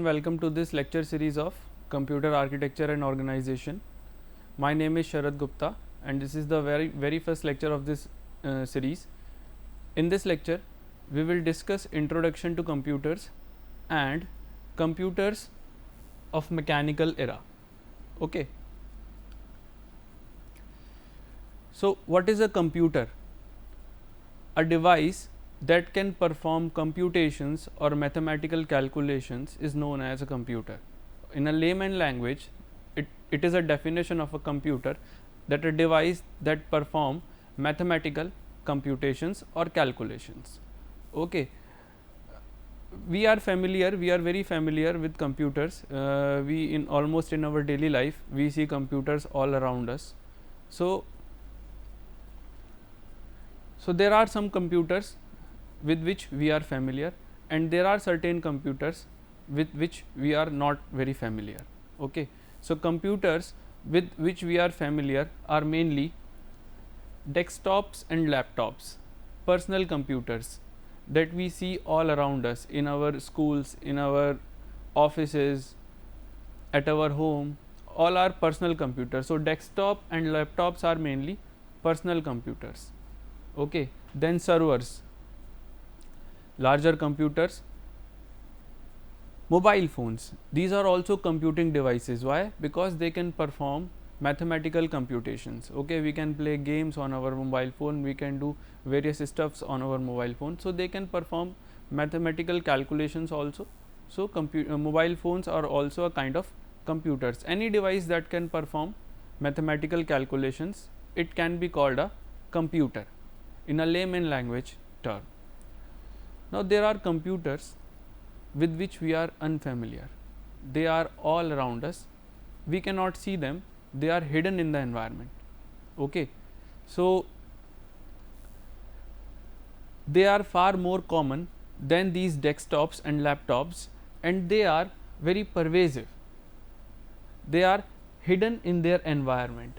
welcome to this lecture series of Computer Architecture and Organization. My name is Sharad Gupta and this is the very first lecture of this series. In this lecture, we will discuss introduction to computers and computers of mechanical era. Okay. So, what is a computer? A device that can perform computations or mathematical calculations is known as a computer. In a layman language, it is a definition of a computer, that a device that perform mathematical computations or calculations. Okay. We are very familiar with computers. We in almost in our daily life we see computers all around us. So there are some computers with which we are familiar and there are certain computers with which we are not very familiar. Okay. So, computers with which we are familiar are mainly desktops and laptops, personal computers that we see all around us in our schools, in our offices, at our home, all are personal computers. So, desktop and laptops are mainly personal computers. Okay. Then servers, larger computers, mobile phones, these are also computing devices. Why? Because they can perform mathematical computations. Okay, we can play games on our mobile phone, we can do various stuffs on our mobile phone. So, they can perform mathematical calculations also. So, mobile phones are also a kind of computers. Any device that can perform mathematical calculations, it can be called a computer in a layman language term. Now, there are computers with which we are unfamiliar. They are all around us. We cannot see them. They are hidden in the environment. Okay. So, they are far more common than these desktops and laptops, and they are very pervasive. They are hidden in their environment.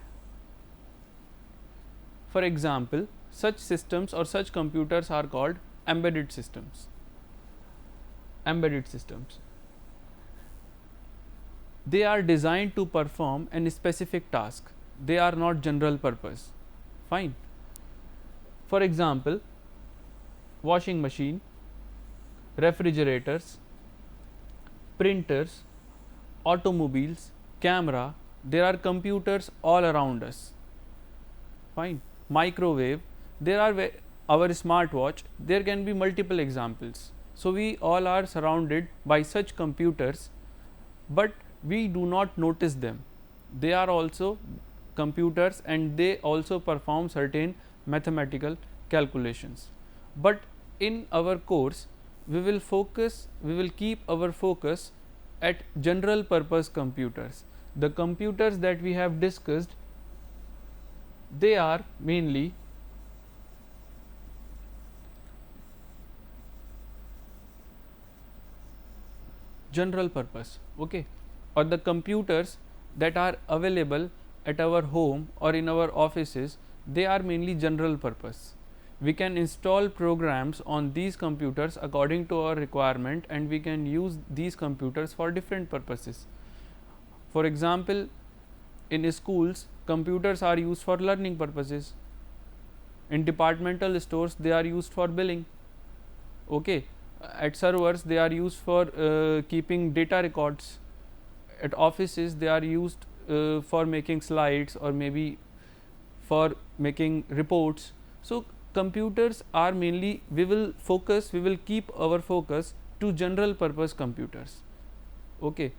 For example, such systems or such computers are called embedded systems. Embedded systems. They are designed to perform a specific task. They are not general purpose. Fine. For example, washing machine, refrigerators, printers, automobiles, camera, there are computers all around us. Fine. Microwave, there are our smartwatch, there can be multiple examples. So, we all are surrounded by such computers, but we do not notice them. They are also computers and they also perform certain mathematical calculations. But in our course, we will keep our focus at general purpose computers. The computers that we have discussed, they are mainly general purpose. Okay. Or the computers that are available at our home or in our offices, they are mainly general purpose. We can install programs on these computers according to our requirement and we can use these computers for different purposes. For example, in schools, computers are used for learning purposes. In departmental stores, they are used for billing. Okay. At servers, they are used for keeping data records. At offices, they are used for making slides or maybe for making reports. So, computers are mainly, we will keep our focus to general purpose computers. Okay.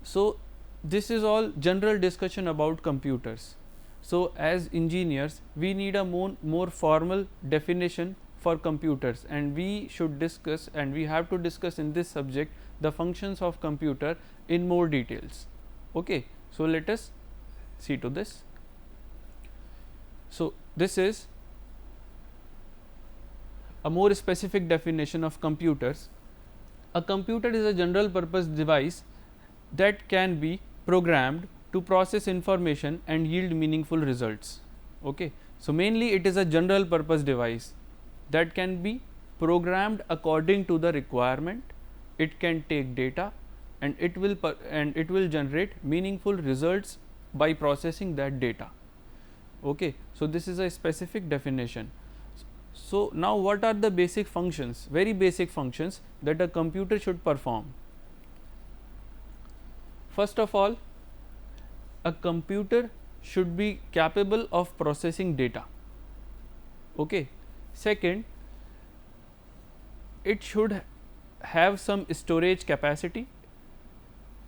So, this is all general discussion about computers. So, as engineers, we need a more formal definition for computers, and we should discuss and we have to discuss in this subject the functions of computer in more details. Okay. So, let us see to this. So, this is a more specific definition of computers. A computer is a general purpose device that can be programmed to process information and yield meaningful results. Okay. So, mainly it is a general purpose device that can be programmed according to the requirement it can take data, and it will generate meaningful results by processing that data. Okay. So, this is a specific definition. So, now what are the basic functions, very basic functions that a computer should perform? First of all, a computer should be capable of processing data. Okay. Second, it should have some storage capacity.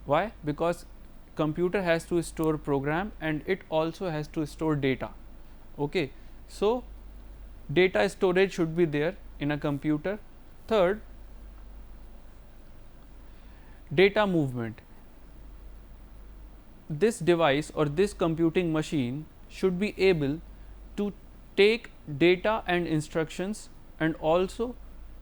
Why? Because computer has to store program and it also has to store data. Okay. So, data storage should be there in a computer. Third, data movement. This device or this computing machine should be able to take data and instructions and also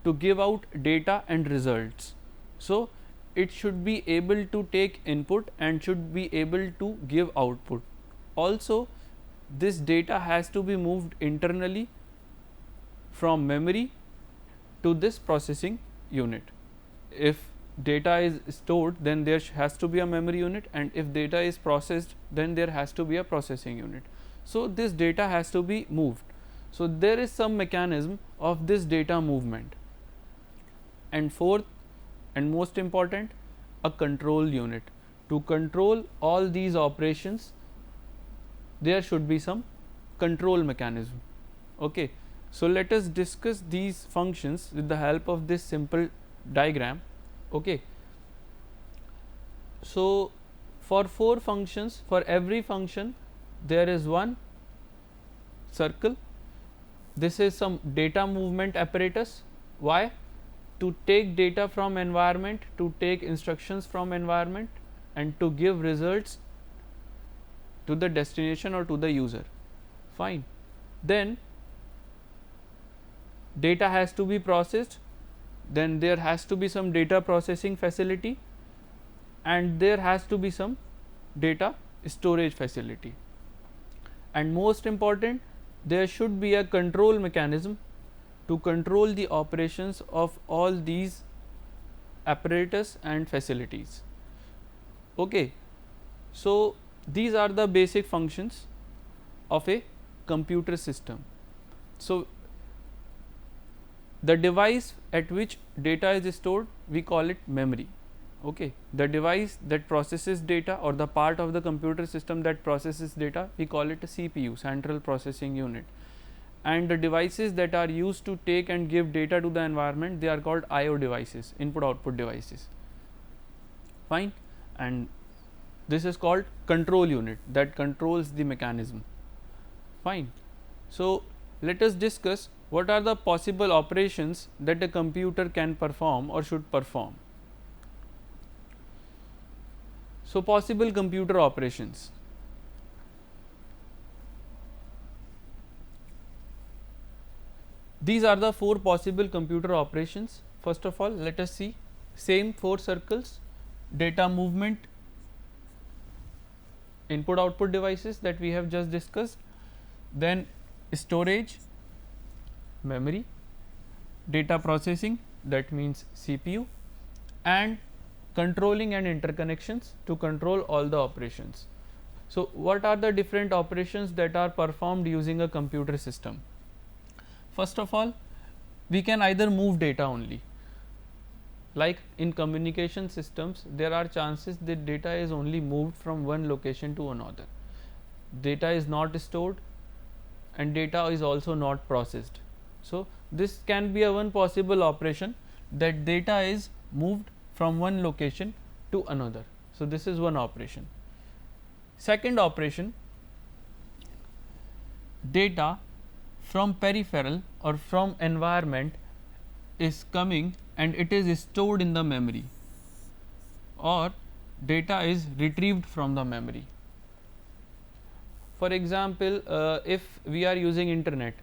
to give out data and results. So, it should be able to take input and should be able to give output. Also, this data has to be moved internally from memory to this processing unit. If data is stored, then there has to be a memory unit, and if data is processed, then there has to be a processing unit. So, this data has to be moved. So, there is some mechanism of this data movement. And fourth and most important, a control unit. To control all these operations, there should be some control mechanism. Okay. So, let us discuss these functions with the help of this simple diagram. Okay. So, for 4 functions, for every function there is one circle. This is some data movement apparatus. Why? To take data from environment, to take instructions from environment, and to give results to the destination or to the user. Fine. Then data has to be processed, then there has to be some data processing facility, and there has to be some data storage facility. And most important, there should be a control mechanism to control the operations of all these apparatus and facilities. Okay. So, these are the basic functions of a computer system. So, the device at which data is stored, we call it memory. Okay. The device that processes data, or the part of the computer system that processes data, we call it a CPU, central processing unit. And the devices that are used to take and give data to the environment, they are called IO devices, input output devices. Fine. And this is called control unit that controls the mechanism. Fine. So, let us discuss what are the possible operations that a computer can perform or should perform. So, possible computer operations. These are the 4 possible computer operations. First of all, let us see same 4 circles: data movement, input output devices that we have just discussed, then storage, memory, data processing, that means CPU, and controlling and interconnections to control all the operations. So, what are the different operations that are performed using a computer system? First of all, we can either move data only. Like in communication systems, there are chances that data is only moved from one location to another. Data is not stored and data is also not processed. So, this can be a one possible operation, that data is moved from one location to another. So, this is one operation. Second operation, data from peripheral or from environment is coming and it is stored in the memory, or data is retrieved from the memory. For example, if we are using internet,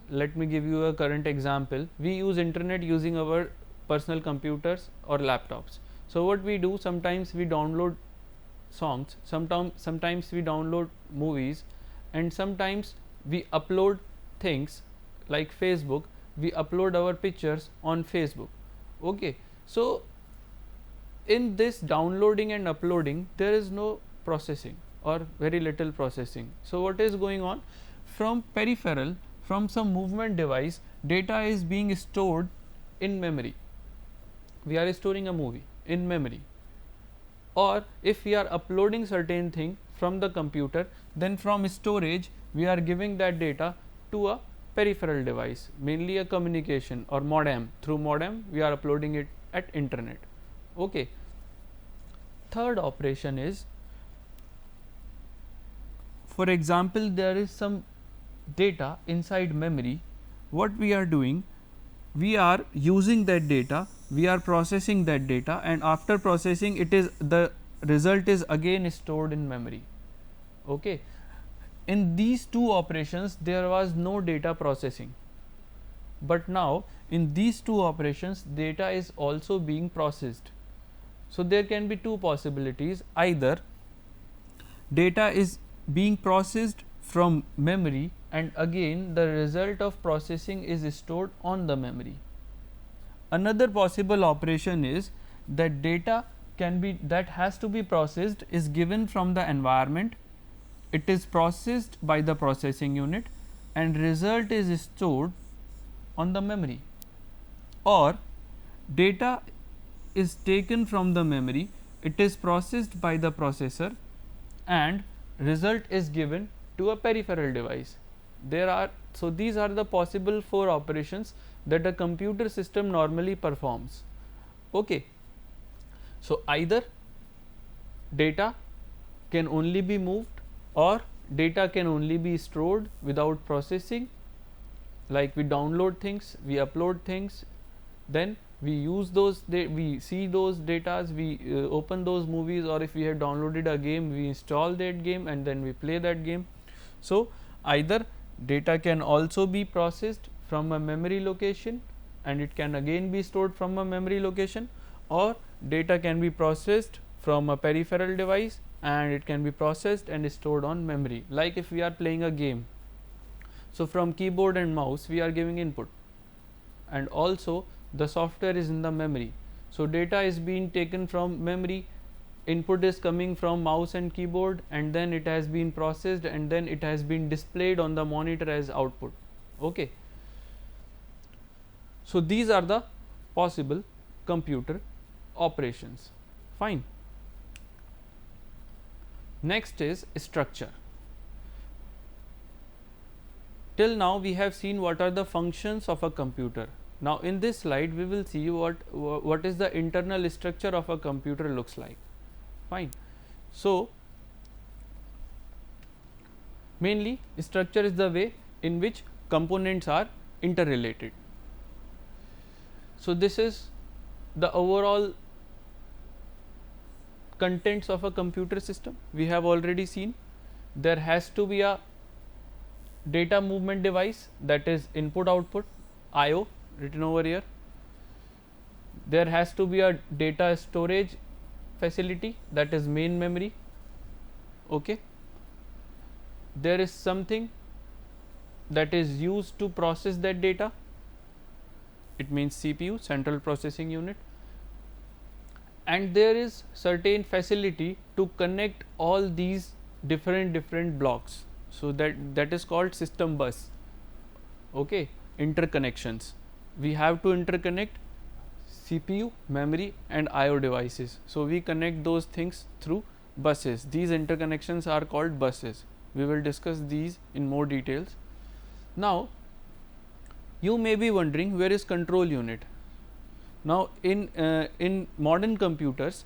let me give you a current example. We use internet using our personal computers or laptops. So, what we do, sometimes we download songs, sometimes we download movies, and sometimes we upload things like Facebook, we upload our pictures on Facebook. Okay. So, in this downloading and uploading there is no processing or very little processing. So, what is going on? From peripheral, from some movement device, data is being stored in memory. We are storing a movie in memory, or if we are uploading certain thing from the computer, then from storage we are giving that data to a peripheral device, mainly a communication or modem. Through modem we are uploading it at internet. Okay. Third operation is, for example, there is some data inside memory. What we are doing, we are using that data, we are processing that data, and after processing it is the result is again stored in memory. Okay. In these two operations there was no data processing, but now in these two operations data is also being processed. So, there can be two possibilities: either data is being processed from memory and again the result of processing is stored on the memory. Another possible operation is that data can be that has to be processed is given from the environment, it is processed by the processing unit and result is stored on the memory, or data is taken from the memory, it is processed by the processor and result is given to a peripheral device. So these are the possible 4 operations that a computer system normally performs. Okay. So either data can only be moved or data can only be stored without processing, like we download things, we upload things, then we use those, we see those datas, we open those movies, or if we have downloaded a game, we install that game and then we play that game. So either data can also be processed from a memory location and it can again be stored from a memory location, or data can be processed from a peripheral device and it can be processed and stored on memory. Like if we are playing a game, so from keyboard and mouse we are giving input and also the software is in the memory. So data is being taken from memory, input is coming from mouse and keyboard, and then it has been processed and then it has been displayed on the monitor as output. Okay. So these are the possible computer operations. Fine. Next is structure. Till now we have seen what are the functions of a computer. Now in this slide we will see what is the internal structure of a computer looks like. Fine. So mainly structure is the way in which components are interrelated. So this is the overall contents of a computer system. We have already seen there has to be a data movement device, that is input output IO written over here. There has to be a data storage facility, that is main memory. Okay. There is something that is used to process that data, it means CPU, central processing unit, and there is certain facility to connect all these different blocks. So that is called system bus. Okay. Interconnections, we have to interconnect CPU, memory and IO devices. So we connect those things through buses. These interconnections are called buses. We will discuss these in more details. Now you may be wondering, where is control unit? Now in modern computers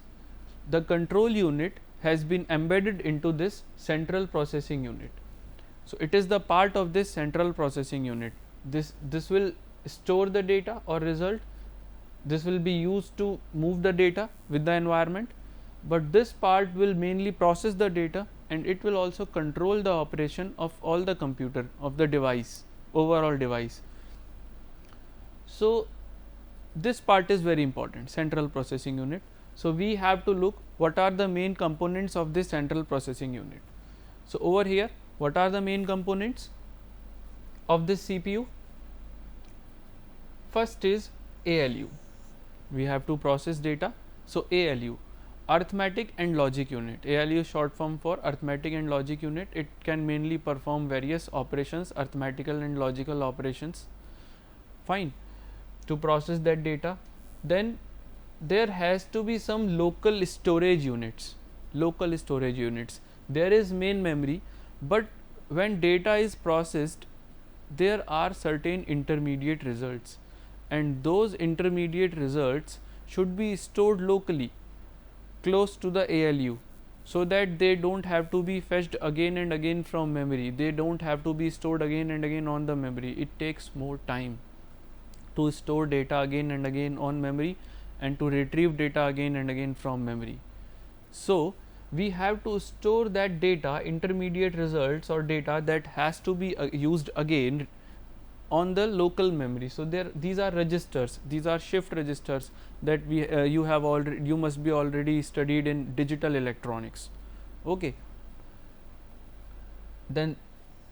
the control unit has been embedded into this central processing unit. So it is the part of this central processing unit. This will store the data or result, this will be used to move the data with the environment, but this part will mainly process the data and it will also control the operation of all the computer, of the device, overall device. So this part is very important, central processing unit. So we have to look what are the main components of this central processing unit. So over here, what are the main components of this CPU? First is ALU, we have to process data. So ALU, arithmetic and logic unit. ALU is short form for arithmetic and logic unit. It can mainly perform various operations, arithmetical and logical operations. Fine. To process that data, then there has to be some local storage units. Local storage units. There is main memory, but when data is processed, there are certain intermediate results, and those intermediate results should be stored locally close to the ALU, so that they don't have to be fetched again and again from memory. They don't have to be stored again and again on the memory. It takes more time to store data again and again on memory and to retrieve data again and again from memory. So we have to store that data, intermediate results or data that has to be used again on the local memory. So these are registers, these are shift registers that you must be already studied in digital electronics. Okay. Then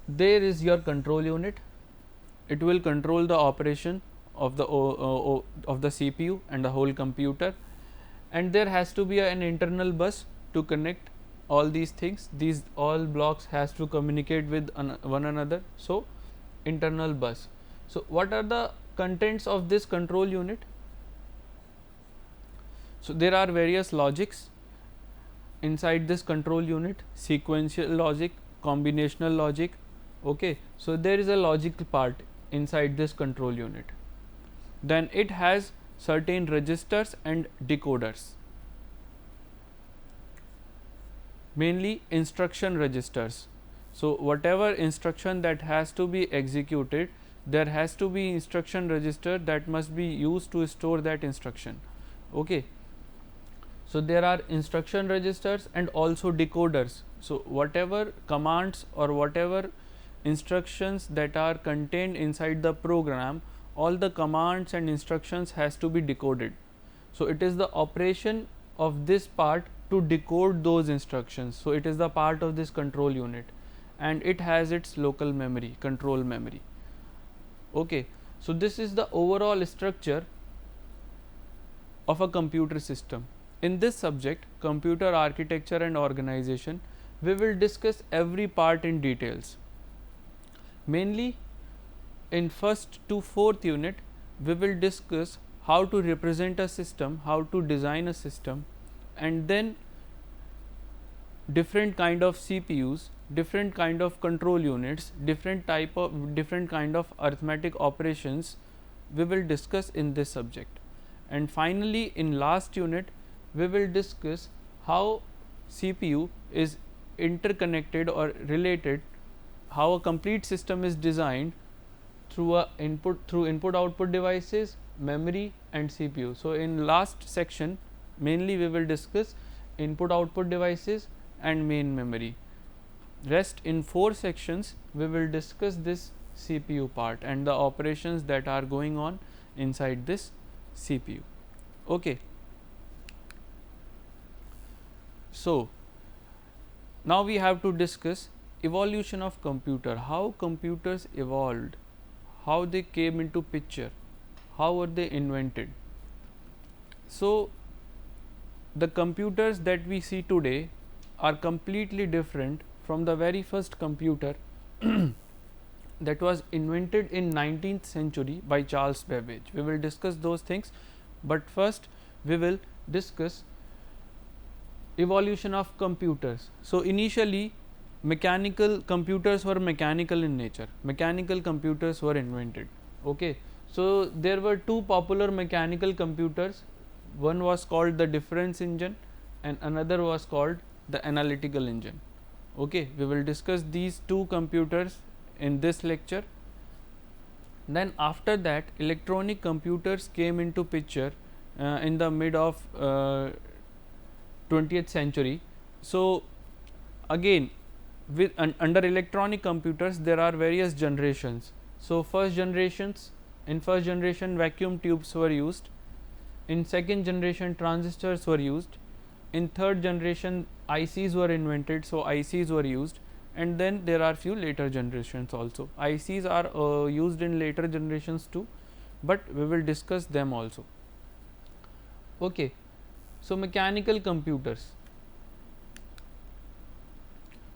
there is your control unit. It will control the operation of the CPU and the whole computer, and there has to be an internal bus to connect all these things. These all blocks has to communicate with one another. So internal bus. So what are the contents of this control unit? So there are various logics inside this control unit: sequential logic, combinational logic. Okay, so there is a logic part inside this control unit. Then it has certain registers and decoders, mainly instruction registers. So whatever instruction that has to be executed, there has to be instruction register that must be used to store that instruction. Okay. So there are instruction registers and also decoders. So whatever commands or whatever instructions that are contained inside the program, all the commands and instructions has to be decoded. So it is the operation of this part to decode those instructions. So it is the part of this control unit, and it has its local memory, control memory. Okay. So this is the overall structure of a computer system. In this subject, computer architecture and organization, we will discuss every part in details. Mainly in first to fourth unit, we will discuss how to represent a system, how to design a system, and then different kind of CPUs, different kind of control units, different kind of arithmetic operations we will discuss in this subject. And finally, in last unit, we will discuss how CPU is interconnected or related, how a complete system is designed through input output devices, memory and CPU. So in last section, mainly we will discuss input output devices and main memory. Rest in 4 sections we will discuss this CPU part and the operations that are going on inside this CPU. Okay. So now we have to discuss evolution of computer, how computers evolved, how they came into picture, how were they invented. So the computers that we see today are completely different from the very first computer that was invented in 19th century by Charles Babbage. We will discuss those things, but first we will discuss evolution of computers. So initially mechanical computers were mechanical in nature. Mechanical computers were invented. Okay. So there were 2 popular mechanical computers. One was called the difference engine and another was called the analytical engine. Okay. We will discuss these 2 computers in this lecture. Then after that, electronic computers came into picture in the mid of 20th century. So again, with under electronic computers there are various generations. So in first generation vacuum tubes were used, in second generation transistors were used, in third generation ICs were invented, so ICs were used, and then there are few later generations also. ICs are used in later generations too, but we will discuss them also. Okay. So mechanical computers.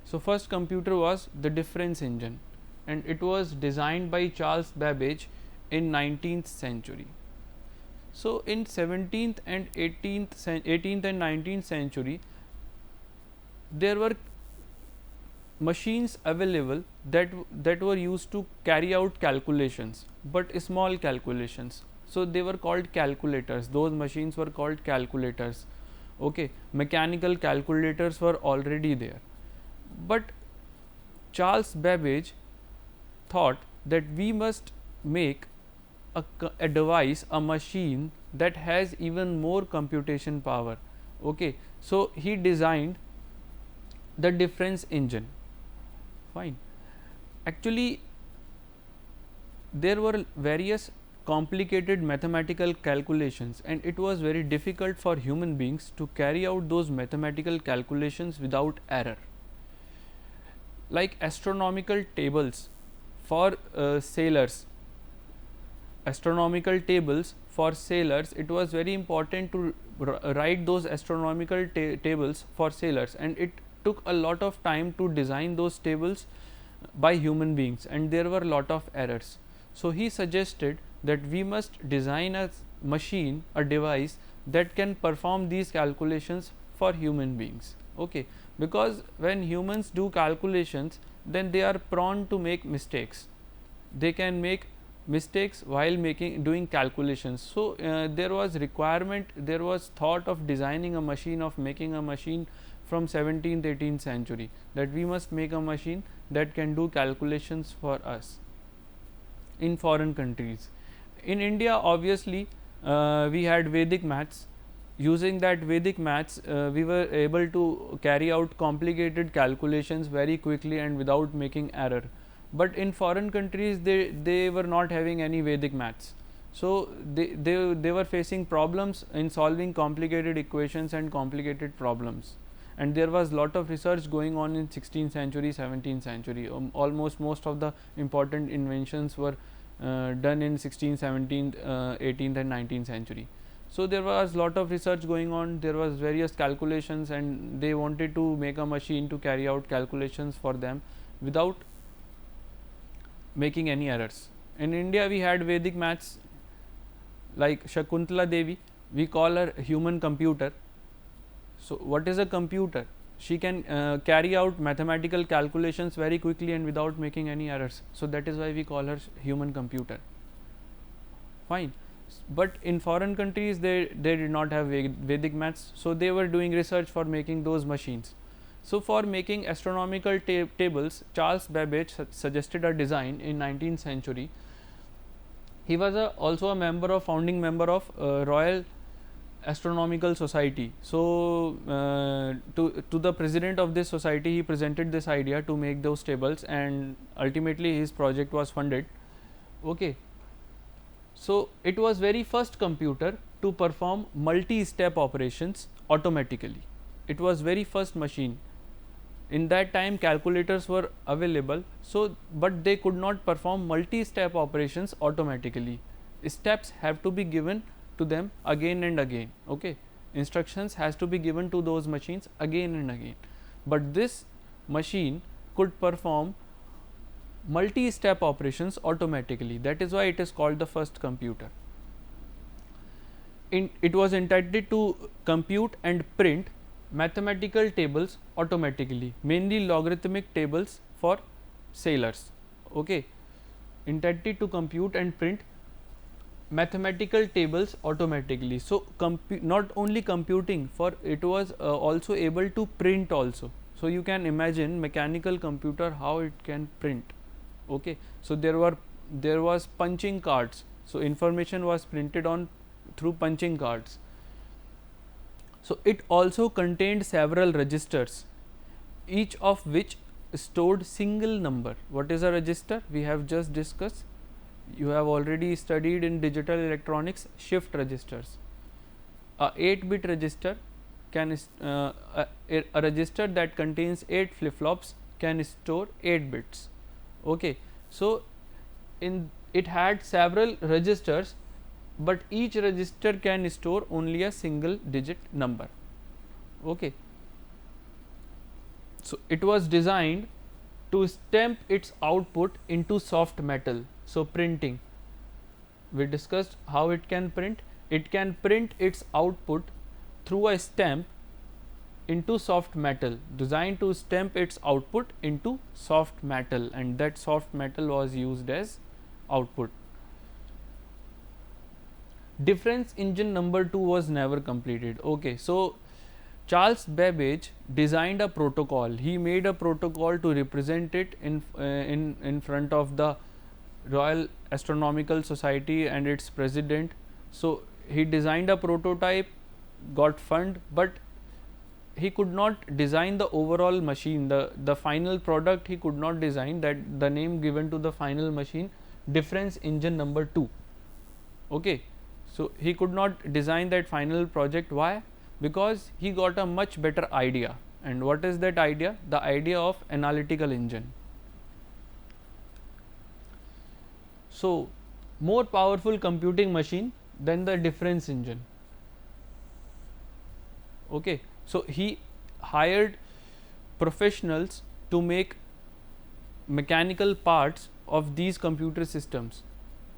So first computer was the difference engine, and it was designed by Charles Babbage in 19th century. So in 17th and 18th and 19th century, there were machines available that were used to carry out calculations, but small calculations. So they were called calculators. Those machines were called calculators. Okay, mechanical calculators were already there, but Charles Babbage thought that we must make a device, a machine that has even more computation power. Okay, so he designed the difference engine. Fine. Actually, there were various complicated mathematical calculations, and it was very difficult for human beings to carry out those mathematical calculations without error. Like astronomical tables for sailors, it was very important to write those astronomical tables for sailors, and it took a lot of time to design those tables by human beings, and there were a lot of errors. So he suggested that we must design a machine, a device that can perform these calculations for human beings. Okay, because when humans do calculations, then they are prone to make mistakes. They can make mistakes while doing calculations. So there was thought of designing a machine, of making a machine from 17th 18th century, that we must make a machine that can do calculations for us in foreign countries. In India, obviously, we had Vedic maths. Using that Vedic maths, we were able to carry out complicated calculations very quickly and without making error. But in foreign countries, they were not having any Vedic maths. So they were facing problems in solving complicated equations and complicated problems. And there was lot of research going on in 16th century, 17th century. Almost most of the important inventions were done in 16th, 17th, 18th and 19th century. So there was lot of research going on, there was various calculations, and they wanted to make a machine to carry out calculations for them without making any errors. In India, we had Vedic maths like Shakuntala Devi. We call her human computer. So what is a computer? She can carry out mathematical calculations very quickly and without making any errors. So that is why we call her human computer. Fine. But in foreign countries, they did not have Vedic maths, so they were doing research for making those machines. So for making astronomical tables, Charles Babbage suggested a design in 19th century. He was also a founding member of Royal Astronomical Society. So to the president of this society, he presented this idea to make those tables, and ultimately his project was funded. Okay. So it was very first computer to perform multi-step operations automatically. It was very first machine. In that time, calculators were available, so but they could not perform multi-step operations automatically. Steps have to be given to them again and again. Okay, instructions has to be given to those machines again and again. But this machine could perform multi-step operations automatically. That is why it is called the first computer. It was intended to compute and print mathematical tables automatically, mainly logarithmic tables for sailors. Okay, intended to compute and print mathematical tables automatically. So not only computing, for it was also able to print also. So you can imagine mechanical computer how it can print. Okay, so there was punching cards. So information was printed on through punching cards. So it also contained several registers, each of which stored single number. What is a register? We have just discussed. You have already studied in digital electronics shift registers. A 8-bit register can a register that contains 8 flip-flops can store 8 bits. Okay, so it had several registers but each register can store only a single digit number. Okay. So it was designed to stamp its output into soft metal. So printing, we discussed how it can print. It can print its output through a stamp into soft metal, designed to stamp its output into soft metal, and that soft metal was used as output. Difference engine number 2 was never completed. Okay, so Charles Babbage designed a protocol. He made a protocol to represent it in front of the Royal Astronomical Society and its president. So he designed a prototype, got fund, but he could not design the overall machine, the final product he could not design. That the name given to the final machine, difference engine number 2. Okay, so he could not design that final project. Why? Because he got a much better idea. And what is that idea? The idea of analytical engine. So more powerful computing machine than the difference engine. Okay, so he hired professionals to make mechanical parts of these computer systems.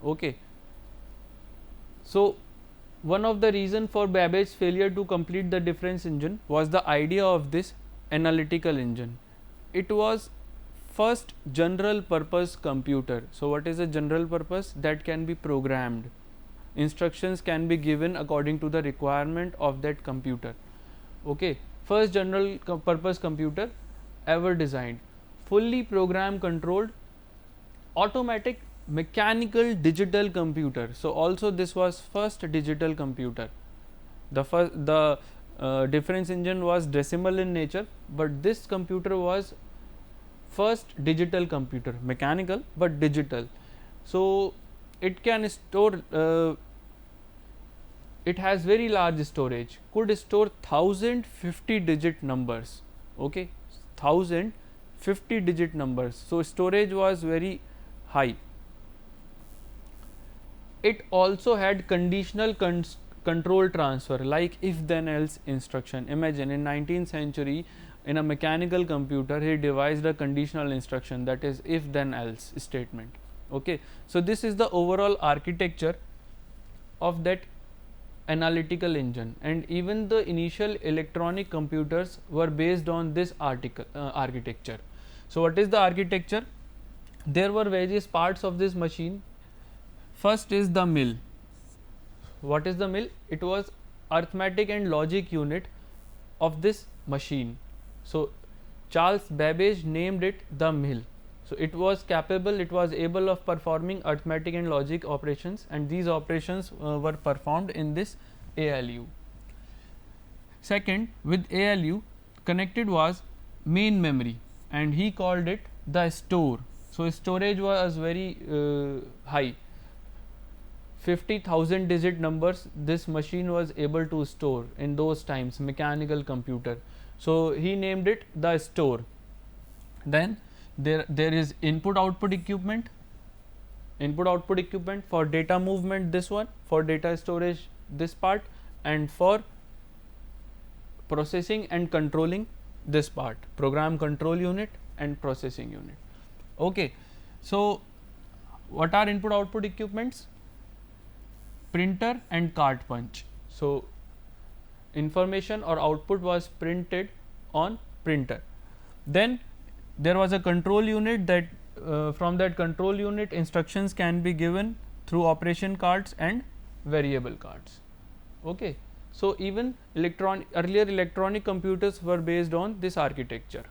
Okay, so one of the reason for Babbage's failure to complete the difference engine was the idea of this analytical engine. It was first general purpose computer. So what is a general purpose? That can be programmed. Instructions can be given according to the requirement of that computer. Okay, first general purpose computer ever designed, fully program controlled, automatic mechanical digital computer. So also this was first digital computer. The difference engine was decimal in nature, but this computer was first digital computer, mechanical but digital. So it can store it has very large storage, could store 1050 digit numbers. Okay, 1050 digit numbers. So storage was very high. It also had conditional control transfer, like if then else instruction. Imagine in 19th century, in a mechanical computer, he devised a conditional instruction, that is if then else statement. Okay, so this is the overall architecture of that analytical engine, and even the initial electronic computers were based on this architecture. So what is the architecture? There were various parts of this machine. First is the mill. What is the mill? It was arithmetic and logic unit of this machine. So Charles Babbage named it the mill. So it was capable, it was able of performing arithmetic and logic operations, and these operations were performed in this ALU. Second, with ALU connected was main memory, and he called it the store. So storage was very high. 50,000 digit numbers this machine was able to store in those times, mechanical computer. So he named it the store. Then there is input output equipment for data movement, this one, for data storage, this part, and for processing and controlling, this part, program control unit and processing unit. Okay, so what are input output equipments? Printer and card punch. So information or output was printed on printer. Then there was a control unit, that from that control unit instructions can be given through operation cards and variable cards. Okay, so even earlier electronic computers were based on this architecture.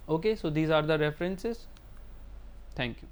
Okay, so these are the references. Thank you.